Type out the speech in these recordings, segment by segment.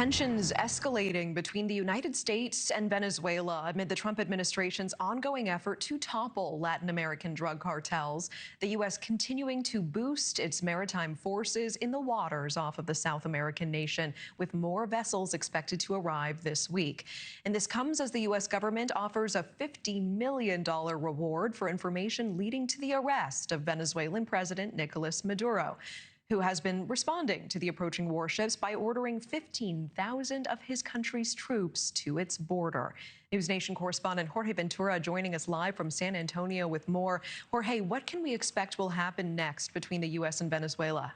Tensions escalating between the United States and Venezuela amid the Trump administration's ongoing effort to topple Latin American drug cartels. The U.S. continuing to boost its maritime forces in the waters off of the South American nation, with more vessels expected to arrive this week. And this comes as the U.S. government offers a $50 million reward for information leading to the arrest of Venezuelan President Nicolas Maduro, who has been responding to the approaching warships by ordering 15,000 of his country's troops to its border. NewsNation correspondent Jorge Ventura joining us live from San Antonio with more. Jorge, what can we expect will happen next between the U.S. and Venezuela?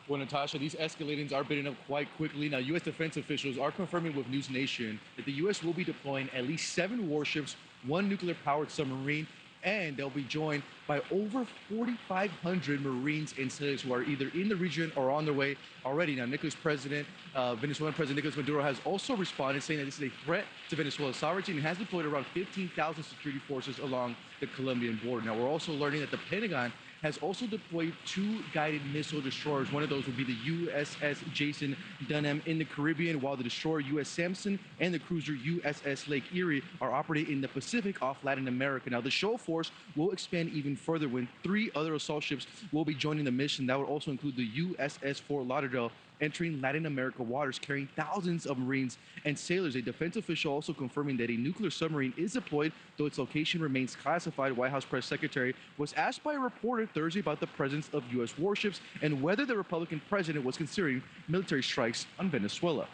Well, Natasha, these escalations are building up quite quickly. Now, U.S. defense officials are confirming with NewsNation that the U.S. will be deploying at least 7 warships, 1 nuclear-powered submarine, and they'll be joined by over 4,500 Marines and sailors who are either in the region or on their way already. Now, Venezuelan President Nicolas Maduro has also responded, saying that this is a threat to Venezuela's sovereignty and has deployed around 15,000 security forces along the Colombian border. Now, we're also learning that the Pentagon has also deployed 2 guided missile destroyers. One of those would be the USS Jason Dunham in the Caribbean, while the destroyer US Samson and the cruiser USS Lake Erie are operating in the Pacific off Latin America. Now, the shoal force will expand even further when 3 other assault ships will be joining the mission. That would also include the USS Fort Lauderdale, entering Latin America waters, carrying thousands of Marines and sailors. A defense official also confirming that a nuclear submarine is deployed, though its location remains classified. White House press secretary was asked by a reporter Thursday about the presence of U.S. warships and whether the Republican president was considering military strikes on Venezuela.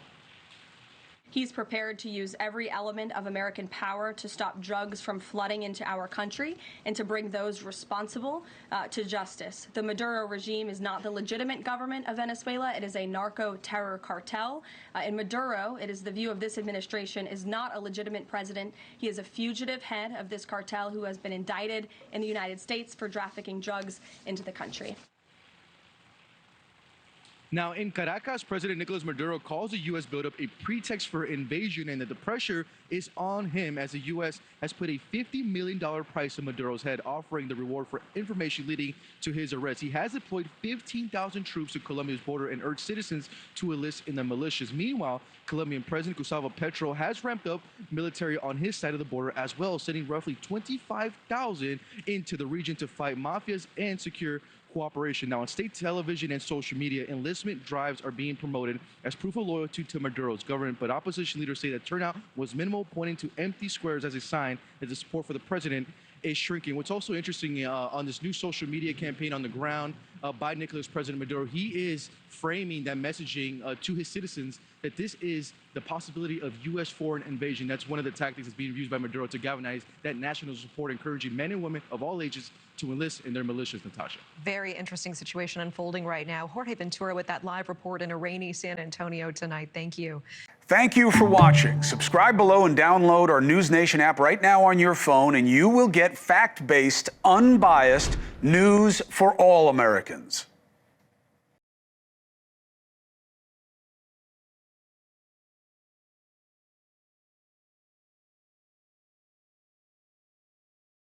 He's prepared to use every element of American power to stop drugs from flooding into our country and to bring those responsible to justice. The Maduro regime is not the legitimate government of Venezuela. It is a narco-terror cartel. In Maduro, it is the view of this administration, is not a legitimate president. He is a fugitive head of this cartel who has been indicted in the United States for trafficking drugs into the country. Now, in Caracas, President Nicolas Maduro calls the U.S. buildup a pretext for invasion and that the pressure is on him as the U.S. has put a $50 million price on Maduro's head, offering the reward for information leading to his arrest. He has deployed 15,000 troops to Colombia's border and urged citizens to enlist in the militias. Meanwhile, Colombian President Gustavo Petro has ramped up military on his side of the border as well, sending roughly 25,000 into the region to fight mafias and secure cooperation. Now, on state television and social media, enlistment drives are being promoted as proof of loyalty to Maduro's government, but opposition leaders say that turnout was minimal, pointing to empty squares as a sign that the support for the president is shrinking. What's also interesting on this new social media campaign on the ground by Nicolas President Maduro, he is framing that messaging to his citizens that this is the possibility of U.S. foreign invasion. That's one of the tactics that's being used by Maduro to galvanize that national support, encouraging men and women of all ages to enlist in their militias, Natasha. Very interesting situation unfolding right now. Jorge Ventura with that live report in a rainy San Antonio tonight. Thank you. Thank you for watching. Subscribe below and download our NewsNation app right now on your phone, and you will get fact-based, unbiased news for all Americans.